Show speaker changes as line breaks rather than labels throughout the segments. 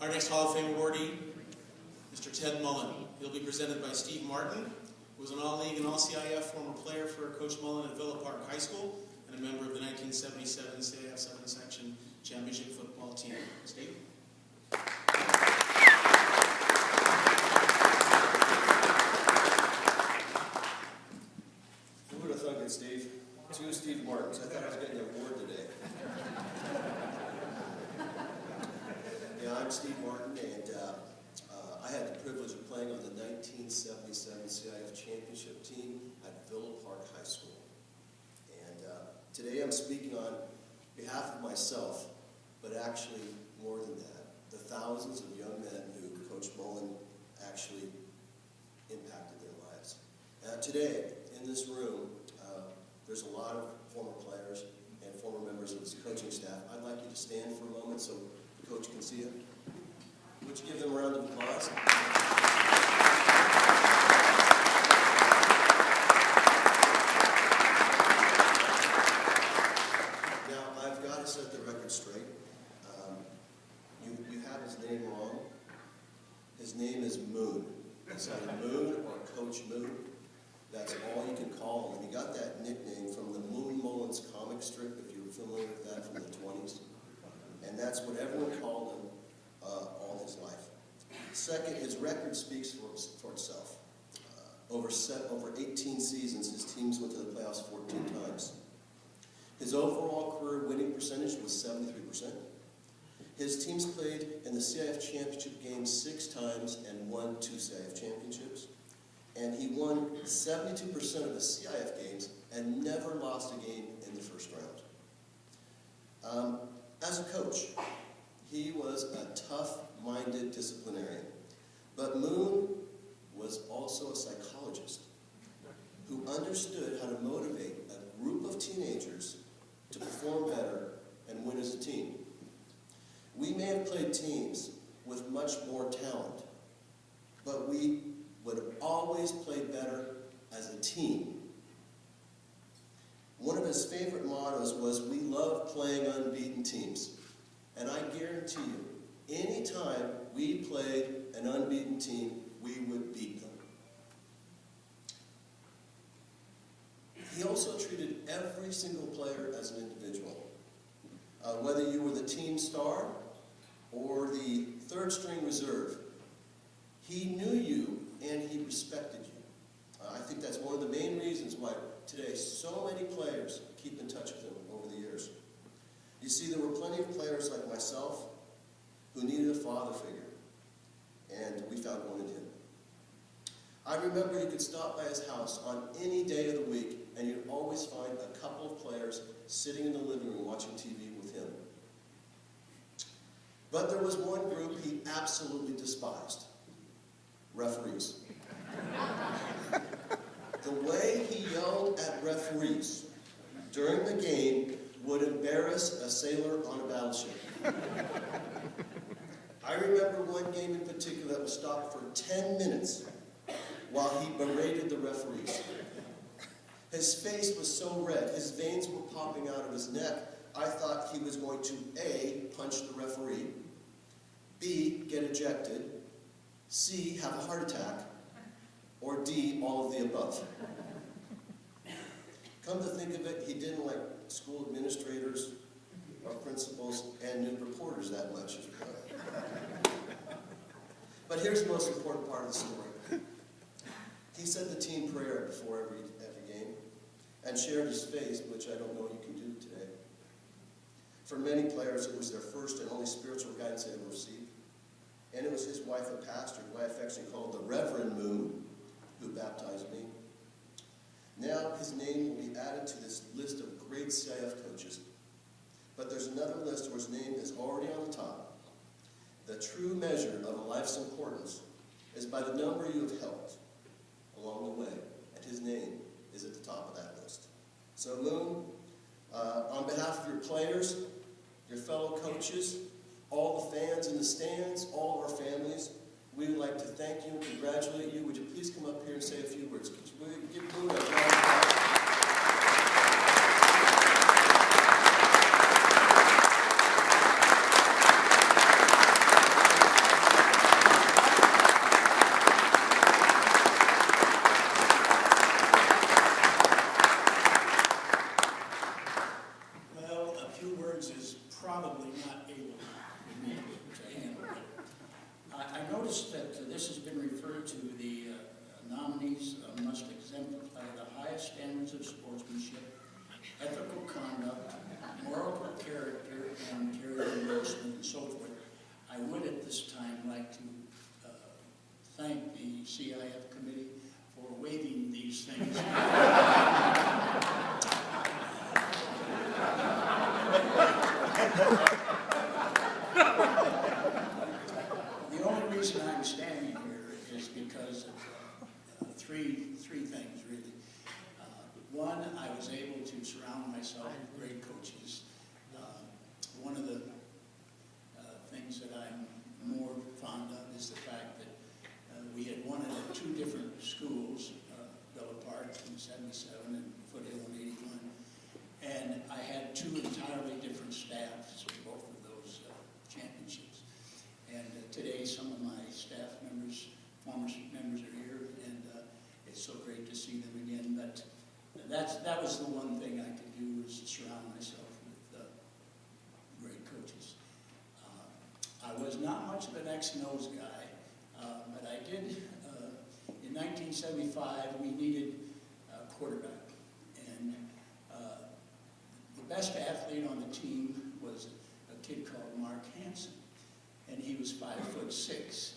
Our next Hall of Fame awardee, Mr. Ted Mullen. He'll be presented by Steve Martin, who was an All-League and All-CIF former player for Coach Mullen at Villa Park High School and a member of the 1977 CIF 7 Section Championship football team. Steve?
Who would have thunk it, Steve? Two Steve Martins. I thought I was getting an award today. Yeah, I'm Steve Martin, and I had the privilege of playing on the 1977 CIF championship team at Villa Park High School. And today I'm speaking on behalf of myself, but actually more than that, the thousands of young men who Coach Mullen actually impacted their lives. Today, in this room, there's a lot of former players and former members of his coaching staff. I'd like you to stand for a moment so the coach can see you. Would you give them a round of applause? Now, I've got to set the record straight. You have his name wrong. His name is Moon. It's either Moon or Coach Moon. That's all you can call him. And he got that nickname from the Moon Mullins comic strip, if you're familiar with that, from the 20s. And that's what everyone called him all his life. Second, his record speaks for itself. Over 18 seasons, his teams went to the playoffs 14 times. His overall career winning percentage was 73%. His teams played in the CIF championship game 6 times and won 2 CIF championships. And he won 72% of the CIF games and never lost a game in the first round. As a coach, he was a tough-minded disciplinarian. But Moon was also a psychologist who understood how to motivate a group of teenagers to perform better and win as a team. We may have played teams with much more talent, but we would always play better as a team. One of his favorite mottos was, "We love playing unbeaten teams." And I guarantee you, anytime we played an unbeaten team, we would beat them. He also treated every single player as an individual. Whether you were the team star or the third-string reserve, he knew you and he respected you. I think that's one of the main reasons why today so many players keep in touch with him over the years. You see, there were plenty of players like myself who needed a father figure, and we found one in him. I remember you could stop by his house on any day of the week, and you'd always find a couple of players sitting in the living room watching TV with him. But there was one group he absolutely despised: referees. The way he yelled at referees during the game would embarrass a sailor on a battleship. I remember one game in particular that was stopped for 10 minutes while he berated the referees. His face was so red, his veins were popping out of his neck, I thought he was going to A, punch the referee, B, get ejected, C, have a heart attack, or D, all of the above. Come to think of it, he didn't like school administrators or principals and new reporters that much. But here's the most important part of the story. He said the team prayer before every game and shared his faith, which I don't know you can do today. For many players, it was their first and only spiritual guidance they ever received. And it was his wife, a pastor, who I affectionately called the Reverend Moon, who baptized me. Now his name will be added to this list of great CIF coaches. But there's another list where his name is already on the top. The true measure of a life's importance is by the number you have helped along the way. And his name is at the top of that list. So Moon, on behalf of your players, your fellow coaches, all the fans in the stands, all of our families, we would like to thank you and congratulate you. Would you please come up here and say a few words? Could you give Moon a round of applause?
probably not able to handle it. I noticed that this has been referred to, the nominees must exemplify the highest standards of sportsmanship, ethical conduct, moral character, and character endorsement, and so forth. I would at this time like to thank the CIF committee for waiving these things. The only reason I'm standing here is because of three things, really. One, I was able to surround myself with great coaches. One of the things that I'm more fond of is the fact that we had won it at two different schools, Villa Park in '77 and Foothill in '81. And I had two entirely different staffs for both of those championships. And today some of my staff members, former members are here, and it's so great to see them again. But that was the one thing I could do, was surround myself with great coaches. I was not much of an X-nose guy, but I did, in 1975, we needed a quarterback. And the best athlete on the team was a kid called Mark Hansen, and he was 5'6".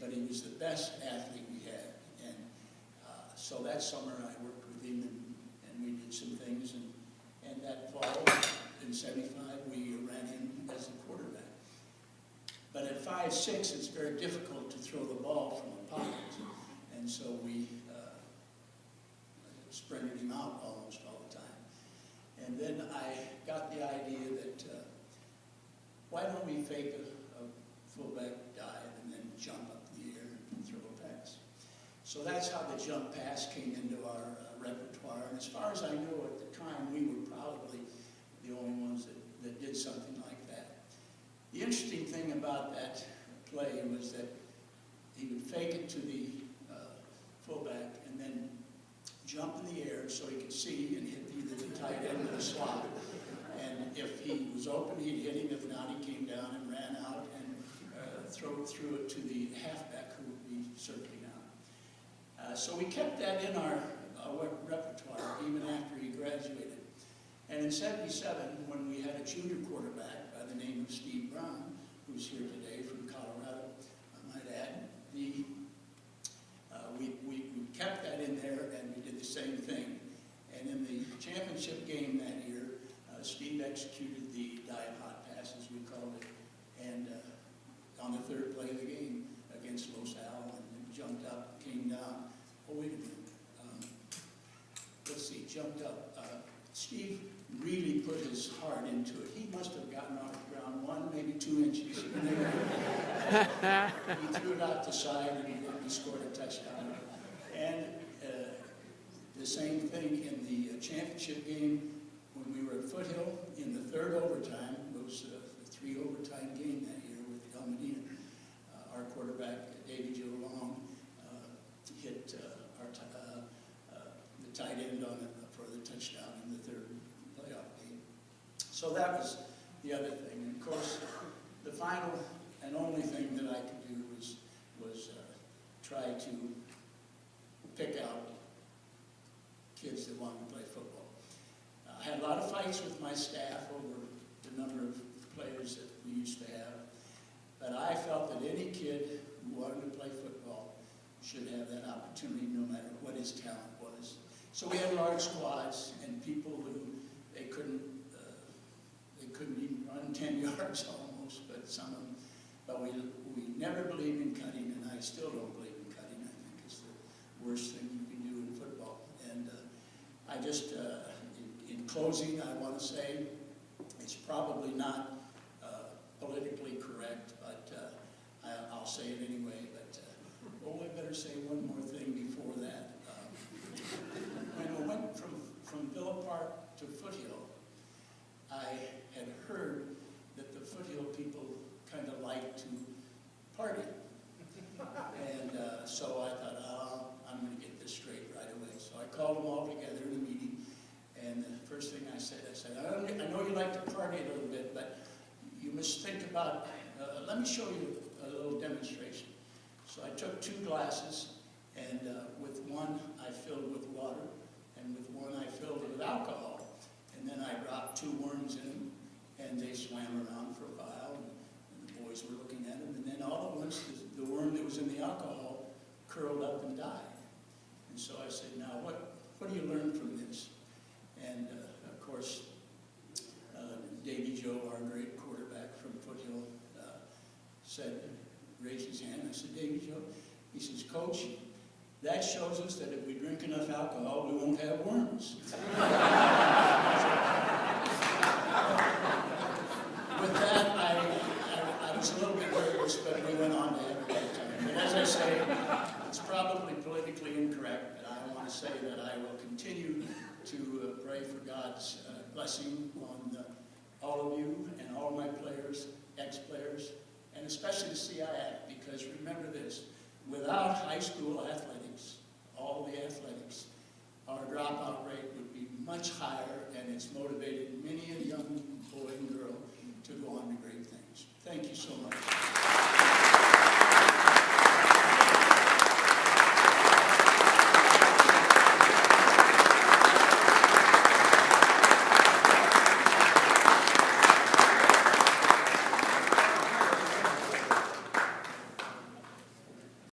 But he was the best athlete we had. And so that summer I worked with him, and we did some things, and that fall in '75 we ran him as a quarterback. But at 5'6", it's very difficult to throw the ball from a pocket, and so we sprinted him out almost all the time. And then I got the idea that why don't we fake a fullback dive and then jump up in the air and throw a pass. So that's how the jump pass came into our repertoire. And as far as I know at the time, we were probably the only ones that did something like that. The interesting thing about that play was that he would fake it to the fullback and then jump in the air so he could see and hit either the tight end or the slot. And if he was open, he'd hit him. If not, he came down and ran out and threw it to the halfback who would be circling out. So we kept that in our repertoire even after he graduated. And in '77, when we had a junior quarterback by the name of Steve Brown, who's here today from Colorado, I might add, we kept that in there, and we did the same thing. And in the championship game that year, Steve executed the dive hot pass, as we called it, and on the third play of the game against Los Al, and jumped up, came down. Oh, wait a minute. Let's see, jumped up. Steve really put his heart into it. He must have gotten off the ground 1, maybe 2 inches. He threw it out the side, and he scored a touchdown. And the same thing in the championship game when we were at Foothill in the third overtime. It was a 3-overtime game that year with El Medina. Our quarterback, Davy Joe Long, hit the tight end for the touchdown in the third playoff game. So that was the other thing. And of course, the final and only thing that I could do was try to pick out kids that wanted to play football. I had a lot of fights with my staff over the number of players that we used to have, but I felt that any kid who wanted to play football should have that opportunity no matter what his talent was. So we had large squads and people who they couldn't even run 10 yards almost, but some of them. But we never believed in cutting, and I still don't believe in cutting. I think it's the worst thing you can do in football. And I just, in closing, I want to say it's probably not politically correct, but I'll say it anyway. But oh, I better say one more thing before that. When I went from Villa Park to Foothill, I had heard that the Foothill people kind of like to party. And so I thought, oh, I'm going to get this straight right away. So I called them all together in a meeting, and the first thing I said, I know you like to party must think about, let me show you a little demonstration. So I took 2 glasses, and with one I filled with water, and with one I filled with alcohol. And then I dropped 2 worms in them, and they swam around for a while, and the boys were looking at them. And then all at once, the worm that was in the alcohol curled up and died. And so I said, now what do you learn from this? And of course, Davy Joe, our great quarterback from Foothill, said, raised his hand. I said, Davy Joe? He says, Coach, that shows us that if we drink enough alcohol, we won't have worms. With that, I was a little bit nervous, but we went on to have a good time. But as I say, it's probably politically incorrect, but I want to say that I will continue to pray for God's blessing on all of you and all my players, ex-players, and especially the CIF, because remember this, without high school athletics, all the athletics, our dropout rate would be much higher, and it's motivated many a young boy and girl to go on to great things. Thank you so much.